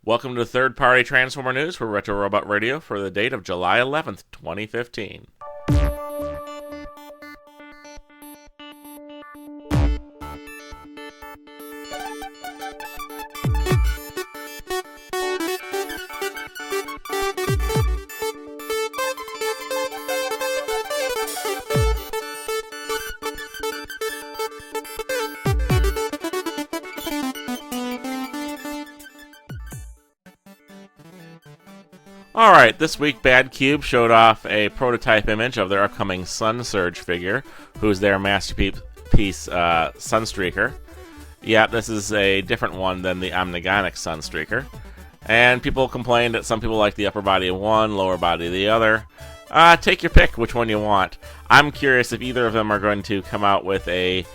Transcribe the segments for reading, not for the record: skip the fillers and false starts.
Welcome to third-party Transformer News for Retro Robot Radio for the date of July 11th, 2015. Alright, this week Badcube showed off a prototype image of their upcoming Sun Surge figure, who's their masterpiece Sunstreaker. Yeah, this is a different one than the Omnigonic Sunstreaker. And people complained that some people like the upper body of one, lower body of the other. Take your pick which one you want. I'm curious if either of them are going to come out with any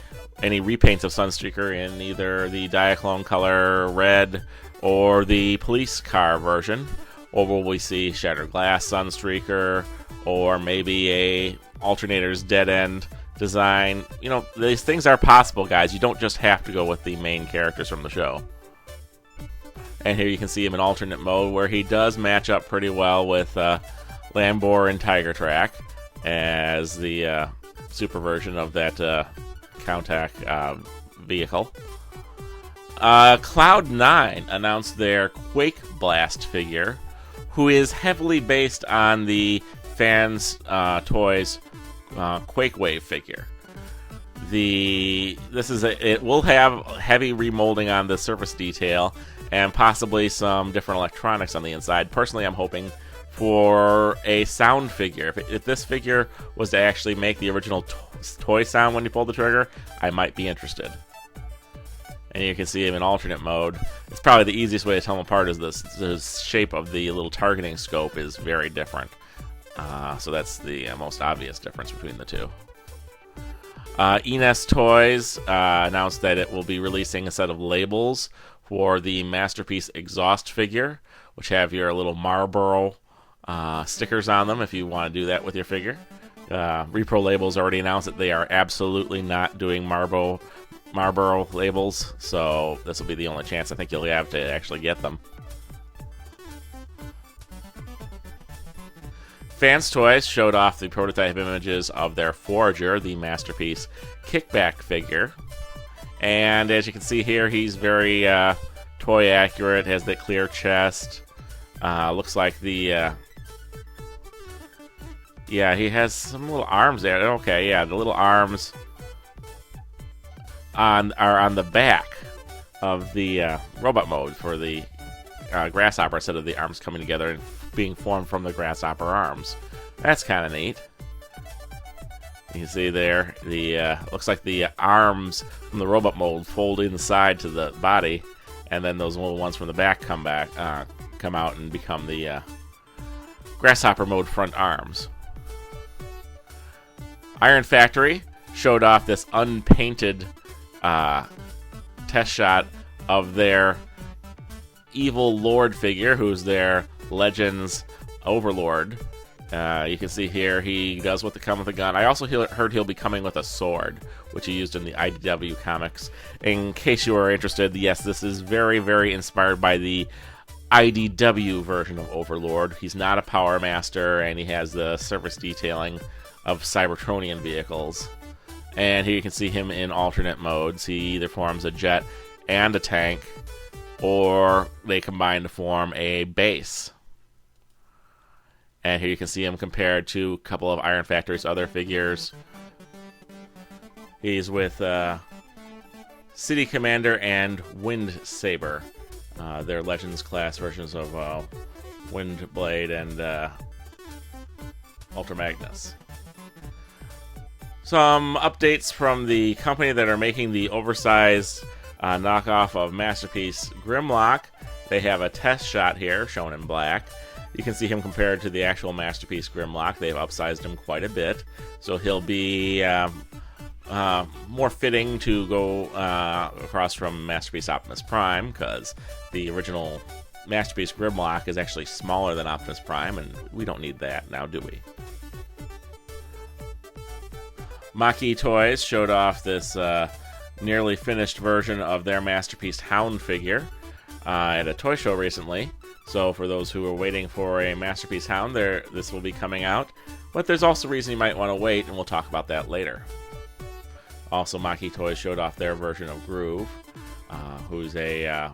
repaints of Sunstreaker in either the Diaclone color red or the police car version. Or will we see Shattered Glass Sunstreaker, or maybe a Alternator's Dead End design? You know, these things are possible, guys. You don't just have to go with the main characters from the show. And here you can see him in alternate mode, where he does match up pretty well with Lambor and Tiger Track as the super version of that Countach vehicle. Cloud9 announced their Quake Blast figure, who is heavily based on the Fanstoys Quake Wave figure. It will have heavy remolding on the surface detail and possibly some different electronics on the inside. Personally, I'm hoping for a sound figure. If this figure was to actually make the original toy sound when you pull the trigger, I might be interested. And you can see him in alternate mode. It's probably the easiest way to tell them apart is the shape of the little targeting scope is very different. So that's the most obvious difference between the two. Eness Toys announced that it will be releasing a set of labels for the Masterpiece Exhaust figure, which have your little Marlboro stickers on them if you want to do that with your figure. Repro Labels already announced that they are absolutely not doing Marlboro labels, so this will be the only chance I think you'll have to actually get them. Fanstoys showed off the prototype images of their Forager, the Masterpiece Kickback figure. And as you can see here, he's very toy accurate, has that clear chest. Looks like the... yeah, he has some little arms there. Okay, yeah, the little arms are on the back of the robot mode for the Grasshopper, instead of the arms coming together and being formed from the Grasshopper arms. That's kind of neat. You can see there, looks like the arms from the robot mode fold inside to the body, and then those little ones from the back come out and become the Grasshopper mode front arms. Iron Factory showed off this unpainted test shot of their Evil Lord figure, who's their Legends Overlord. You can see here he does what to come with a gun. I also heard he'll be coming with a sword, which he used in the IDW comics. In case you are interested, yes, this is very, very inspired by the IDW version of Overlord. He's not a Power Master, and he has the surface detailing of Cybertronian vehicles. And here you can see him in alternate modes. He either forms a jet and a tank, or they combine to form a base. And here you can see him compared to a couple of Iron Factory's other figures. He's with City Commander and Wind Saber. They're Legends class versions of Windblade and Ultra Magnus. Some updates from the company that are making the oversized knockoff of Masterpiece Grimlock. They have a test shot here, shown in black. You can see him compared to the actual Masterpiece Grimlock. They've upsized him quite a bit, so he'll be more fitting to go across from Masterpiece Optimus Prime, because the original Masterpiece Grimlock is actually smaller than Optimus Prime, and we don't need that now, do we? Maketoys showed off this nearly finished version of their Masterpiece Hound figure. at a toy show recently. So for those who are waiting for a Masterpiece Hound, this will be coming out. But there's also a reason you might want to wait, and we'll talk about that later. Also, Maketoys showed off their version of Groove, who's a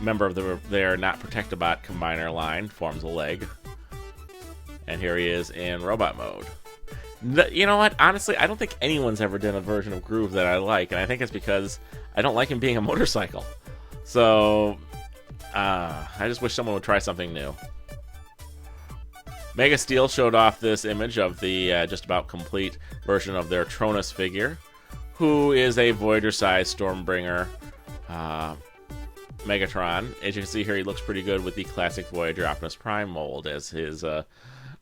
member of their Not Protectabot combiner line, forms a leg. And here he is in robot mode. You know what? Honestly, I don't think anyone's ever done a version of Groove that I like, and I think it's because I don't like him being a motorcycle. So, I just wish someone would try something new. Megasteel showed off this image of the just about complete version of their Tronus figure, who is a Voyager-sized Stormbringer Megatron. As you can see here, he looks pretty good with the classic Voyager Optimus Prime mold as his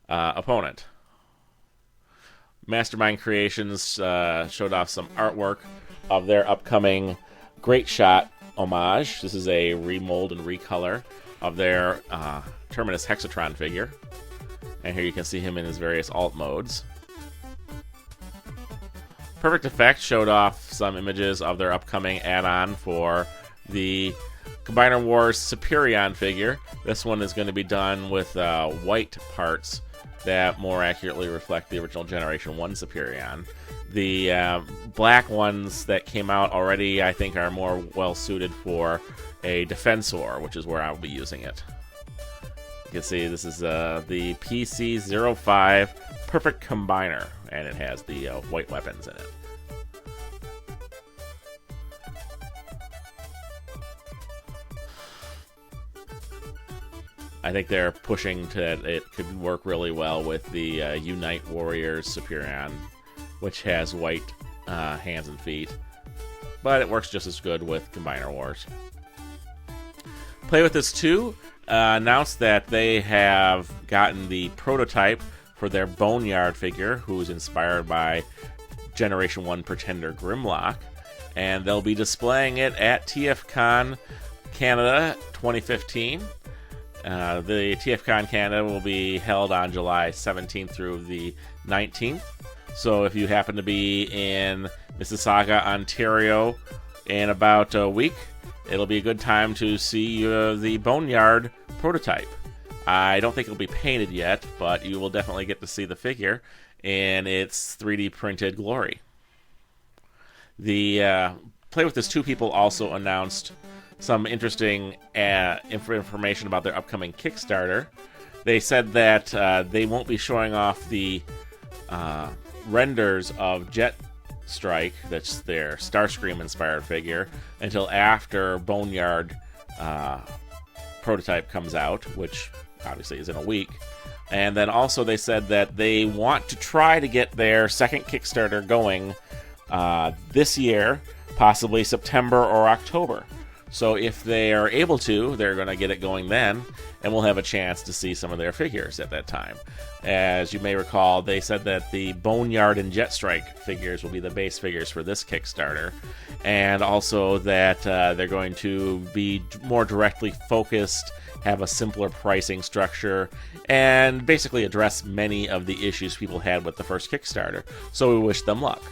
opponent. Mastermind Creations showed off some artwork of their upcoming Great Shot homage. This is a remold and recolor of their Terminus Hexatron figure. And here you can see him in his various alt modes. Perfect Effect showed off some images of their upcoming add-on for the Combiner Wars Superion figure. This one is going to be done with white parts that more accurately reflect the original Generation 1 Superion. The black ones that came out already, I think, are more well-suited for a Defensor, which is where I'll be using it. You can see this is the PC-05 Perfect Combiner, and it has the white weapons in it. I think they're pushing that it could work really well with the Unite Warriors Superion, which has white hands and feet, but it works just as good with Combiner Wars. Play With This 2 announced that they have gotten the prototype for their Boneyard figure, who's inspired by Generation 1 Pretender Grimlock, and they'll be displaying it at TFCon Canada 2015. The TFCon Canada will be held on July 17th through the 19th. So if you happen to be in Mississauga, Ontario in about a week, it'll be a good time to see the Boneyard prototype. I don't think it'll be painted yet, but you will definitely get to see the figure in its 3D printed glory. The Play With This 2 people also announced some interesting information about their upcoming Kickstarter. They said that they won't be showing off the renders of Jet Strike, that's their Starscream-inspired figure, until after Boneyard prototype comes out, which obviously is in a week. And then also they said that they want to try to get their second Kickstarter going this year, possibly September or October. So if they are able to, they're going to get it going then, and we'll have a chance to see some of their figures at that time. As you may recall, they said that the Boneyard and Jetstrike figures will be the base figures for this Kickstarter, and also that they're going to be more directly focused, have a simpler pricing structure, and basically address many of the issues people had with the first Kickstarter. So we wish them luck.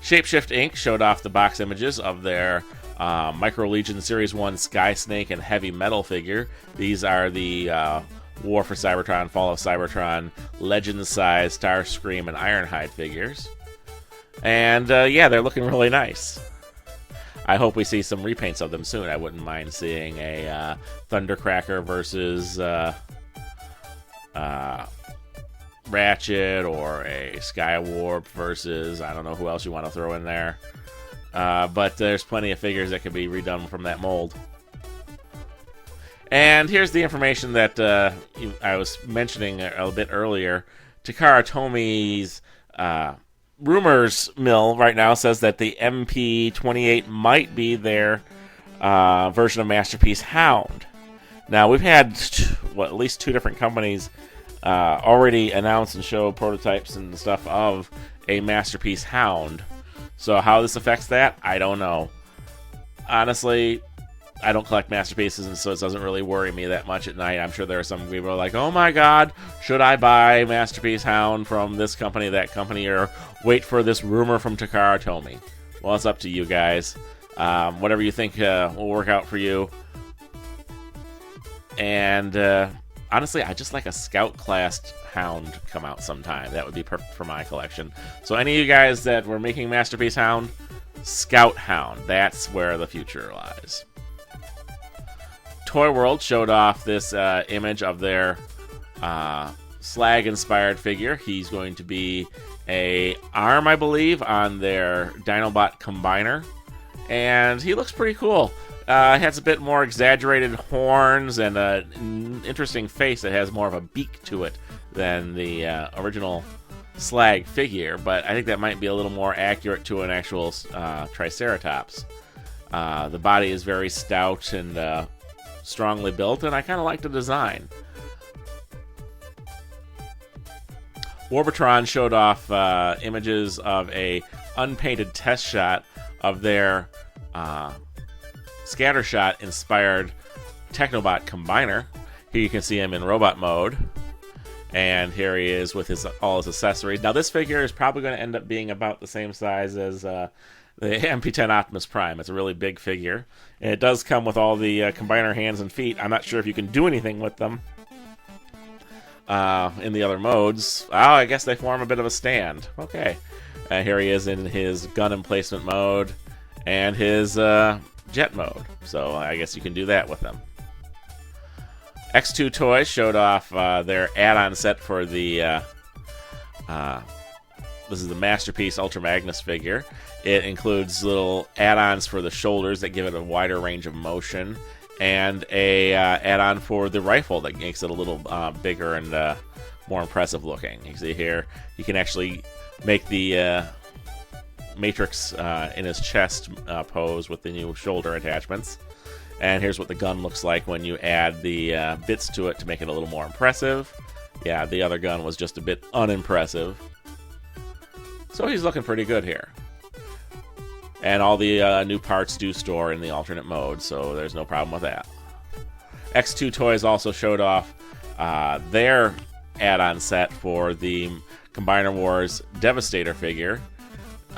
Shapeshift Inc. showed off the box images of their Micro Legion Series 1 Sky Snake and Heavy Metal figure. These are the War for Cybertron, Fall of Cybertron, Legends-size Starscream and Ironhide figures. And yeah, they're looking really nice. I hope we see some repaints of them soon. I wouldn't mind seeing a Thundercracker versus Ratchet, or a Skywarp versus, I don't know who else you want to throw in there. But there's plenty of figures that could be redone from that mold. And here's the information that I was mentioning a bit earlier. Takara Tomi's rumors mill right now says that the MP28 might be their version of Masterpiece Hound. Now, we've had at least two different companies already announce and show prototypes and stuff of a Masterpiece Hound. So how this affects that, I don't know. Honestly, I don't collect Masterpieces, and so it doesn't really worry me that much at night. I'm sure there are some people who are like, oh my god, should I buy Masterpiece Hound from this company, that company, or wait for this rumor from Takara Tomy? well, it's up to you guys. Whatever you think will work out for you. And honestly, I just like a Scout-classed Hound come out sometime. That would be perfect for my collection. So any of you guys that were making Masterpiece Hound, Scout Hound. That's where the future lies. Toyworld showed off this image of their Slag-inspired figure. He's going to be a arm, I believe, on their Dinobot Combiner. And he looks pretty cool. Has a bit more exaggerated horns and an interesting face that has more of a beak to it than the original Slag figure, but I think that might be a little more accurate to an actual Triceratops. The body is very stout and strongly built, and I kind of like the design. Warbotron showed off images of a unpainted test shot of their Scattershot-inspired Technobot Combiner. Here you can see him in robot mode. And here he is with all his accessories. Now, this figure is probably going to end up being about the same size as the MP10 Optimus Prime. It's a really big figure. And it does come with all the Combiner hands and feet. I'm not sure if you can do anything with them in the other modes. Oh, I guess they form a bit of a stand. Okay. Here he is in his gun emplacement mode and his jet mode. So I guess you can do that with them. X2 Toys showed off their add-on set for the this is the Masterpiece Ultra Magnus figure. It includes little add-ons for the shoulders that give it a wider range of motion, and a add-on for the rifle that makes it a little bigger and more impressive looking. You see here, you can actually make the matrix in his chest pose with the new shoulder attachments. And here's what the gun looks like when you add the bits to it to make it a little more impressive. Yeah, the other gun was just a bit unimpressive. So he's looking pretty good here. And all the new parts do store in the alternate mode, so there's no problem with that. X2 Toys also showed off their add-on set for the Combiner Wars Devastator figure.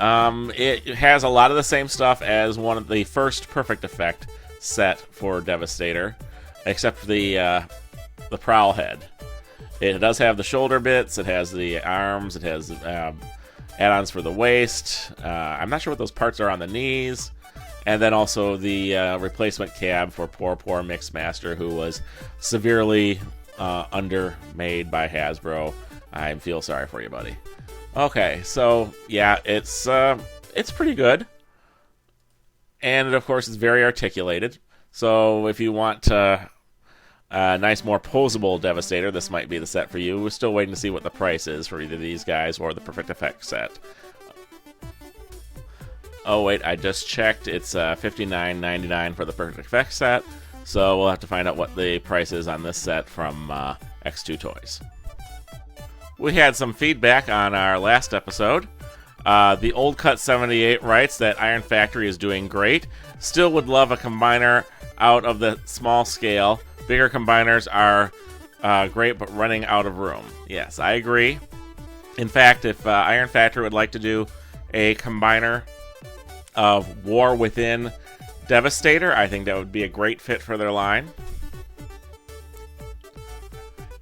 It has a lot of the same stuff as one of the first Perfect Effect set for Devastator, except for the prowl head. It does have the shoulder bits, it has the arms, it has add-ons for the waist. I'm not sure what those parts are on the knees. And then also the replacement cab for poor Mixmaster, who was severely undermade by Hasbro. I feel sorry for you, buddy. Okay, so yeah, it's pretty good. And of course, it's very articulated. So if you want a nice, more posable Devastator, this might be the set for you. We're still waiting to see what the price is for either these guys or the Perfect Effect set. Oh wait, I just checked. It's $59.99 for the Perfect Effect set. So we'll have to find out what the price is on this set from X2 Toys. We had some feedback on our last episode. The Old Cut 78 writes that Iron Factory is doing great. Still would love a combiner out of the small scale. Bigger combiners are great, but running out of room. Yes, I agree. In fact, if Iron Factory would like to do a combiner of War Within Devastator, I think that would be a great fit for their line.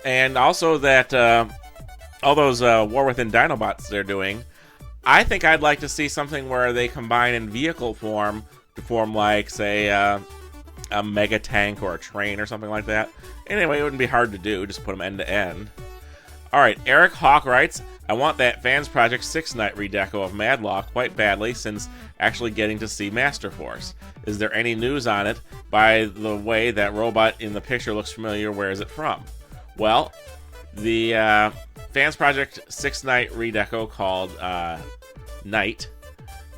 And also that all those War Within Dinobots they're doing, I think I'd like to see something where they combine in vehicle form to form, like, say, a mega tank or a train or something like that. Anyway, it wouldn't be hard to do. Just put them end to end. Alright, Eric Hawk writes, I want that Fans Project 6 Night redeco of Madlaw quite badly since actually getting to see Master Force. Is there any news on it? By the way, that robot in the picture looks familiar. Where is it from? Well, the Fans Project 6 Night redeco called Night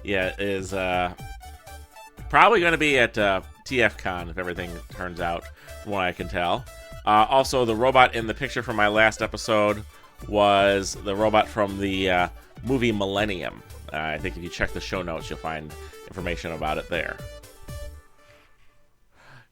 is probably going to be at TFCon if everything turns out from what I can tell. Also, the robot in the picture from my last episode was the robot from the movie Millennium. I think if you check the show notes, you'll find information about it there.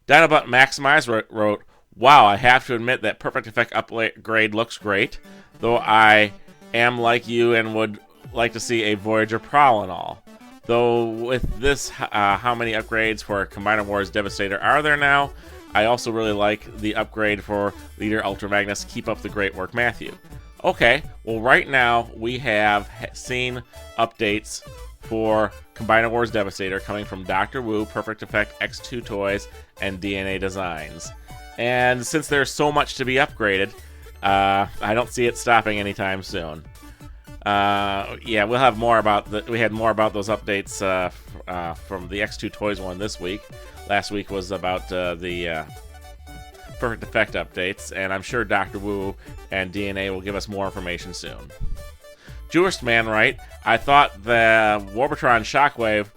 Dinobot Maximize wrote, wow, I have to admit that Perfect Effect upgrade looks great, though I am like you and would like to see a Voyager Prowl and all. Though with this, how many upgrades for Combiner Wars Devastator are there now? I also really like the upgrade for Leader Ultra Magnus. Keep up the great work, Matthew. Okay, well right now we have seen updates for Combiner Wars Devastator coming from Dr. Wu, Perfect Effect, X2 Toys, and DNA Designs. And since there's so much to be upgraded, I don't see it stopping anytime soon. Yeah, we'll have more about we had more about those updates from the X2 Toys one this week. Last week was about the Perfect Effect updates, and I'm sure Dr. Wu and DNA will give us more information soon. Jewish Man, right? I thought the Warbotron Shockwave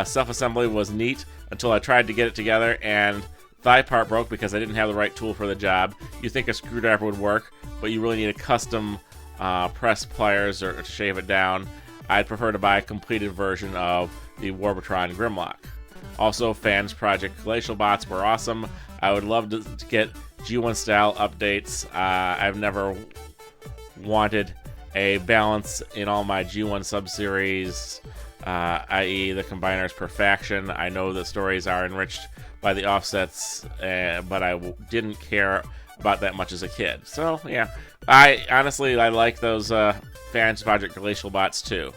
self-assembly was neat until I tried to get it together and thigh part broke because I didn't have the right tool for the job. You think a screwdriver would work, but you really need a custom press pliers or to shave it down. I'd prefer to buy a completed version of the Warbotron Grimlock. Also, Fans Project Glacial Bots were awesome. I would love to get G1 style updates. I've never wanted a balance in all my G1 subseries, i.e. the Combiner's Perfection. I know the stories are enriched by the offsets, but I didn't care about that much as a kid. So, yeah. I like those Fans Project Glacial Bots too.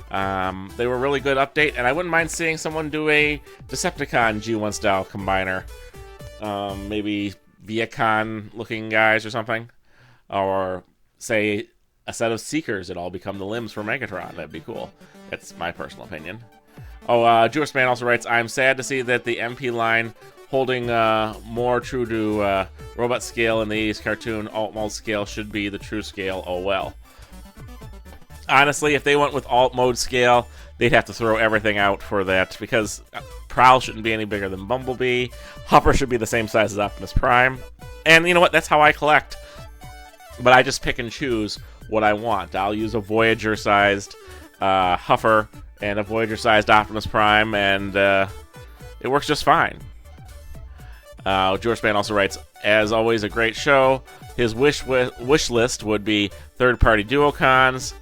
They were a really good update, and I wouldn't mind seeing someone do a Decepticon G1 style combiner. Maybe Viacon looking guys or something. Or, say, a set of Seekers that all become the limbs for Megatron. That'd be cool. That's my personal opinion. Oh, Jewish Man also writes, I'm sad to see that the MP line holding more true to robot scale in the 80s cartoon alt mode scale should be the true scale. Oh well. Honestly, if they went with alt mode scale, they'd have to throw everything out for that, because Prowl shouldn't be any bigger than Bumblebee. Hopper should be the same size as Optimus Prime. And you know what? That's how I collect. But I just pick and choose what I want. I'll use a Voyager-sized Huffer and a Voyager-sized Optimus Prime, and it works just fine. George Span also writes, as always, a great show. His wish list would be third-party Duocons,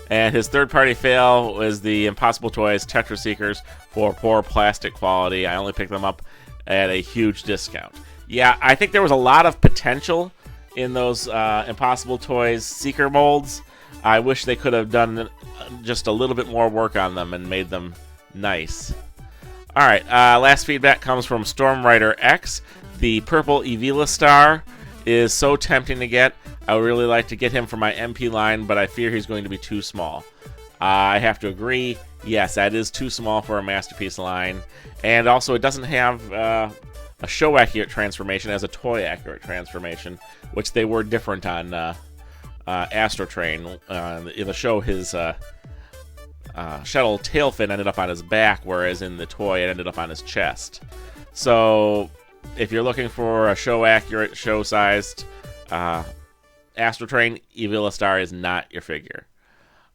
and his third-party fail was the Impossible Toys Tetra Seekers for poor plastic quality. I only picked them up at a huge discount. Yeah, I think there was a lot of potential in those Impossible Toys Seeker molds. I wish they could have done just a little bit more work on them and made them nice. Alright, last feedback comes from Stormrider X. The purple Evila Star is so tempting to get. I would really like to get him for my MP line, but I fear he's going to be too small. I have to agree. Yes, that is too small for a Masterpiece line. And also, it doesn't have a show-accurate transformation as a toy-accurate transformation, which they were different on Astro Train. In the show, his shuttle tail fin ended up on his back, whereas in the toy, it ended up on his chest. So, if you're looking for a show-accurate, show-sized Astro Train, Evila Star is not your figure.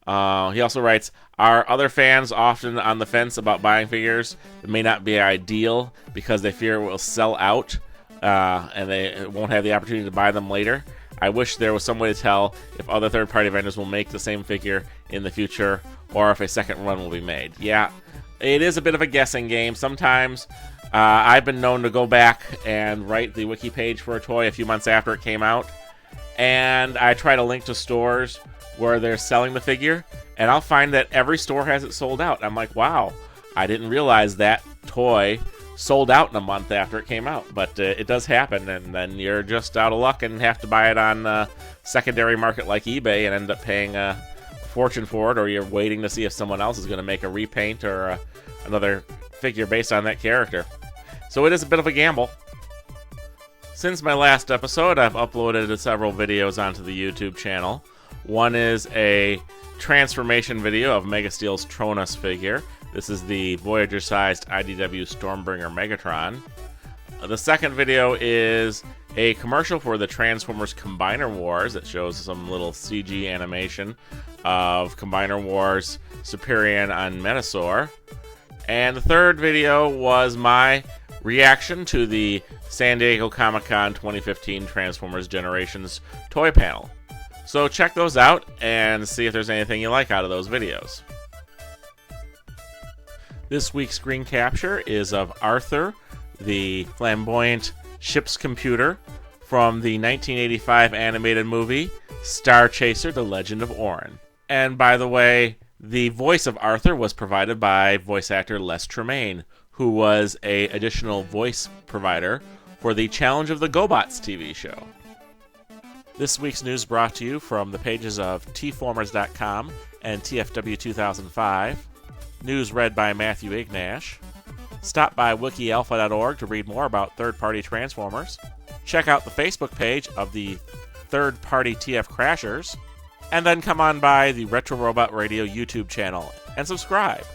He also writes, are other fans often on the fence about buying figures that may not be ideal because they fear it will sell out and they won't have the opportunity to buy them later? I wish there was some way to tell if other third-party vendors will make the same figure in the future or if a second run will be made. Yeah, it is a bit of a guessing game. Sometimes I've been known to go back and write the wiki page for a toy a few months after it came out, and I try to link to stores where they're selling the figure, and I'll find that every store has it sold out. I'm like, wow, I didn't realize that toy sold out in a month after it came out. But it does happen, and then you're just out of luck and have to buy it on a secondary market like eBay and end up paying a fortune for it, or you're waiting to see if someone else is going to make a repaint or another figure based on that character. So it is a bit of a gamble. Since my last episode, I've uploaded several videos onto the YouTube channel. One is a transformation video of Megasteel's Tronus figure. This is the Voyager-sized IDW Stormbringer Megatron. The second video is a commercial for the Transformers Combiner Wars that shows some little CG animation of Combiner Wars Superion on Metasaur. And the third video was my reaction to the San Diego Comic-Con 2015 Transformers Generations toy panel. So check those out and see if there's anything you like out of those videos. This week's screen capture is of Arthur, the flamboyant ship's computer from the 1985 animated movie Star Chaser: The Legend of Orin. And by the way, the voice of Arthur was provided by voice actor Les Tremaine, who was an additional voice provider for the Challenge of the GoBots TV show. This week's news brought to you from the pages of tformers.com and TFW2005. News read by Matthew Ignash. Stop by wikialpha.org to read more about third-party Transformers. Check out the Facebook page of the third-party TF Crashers. And then come on by the Retro Robot Radio YouTube channel and subscribe.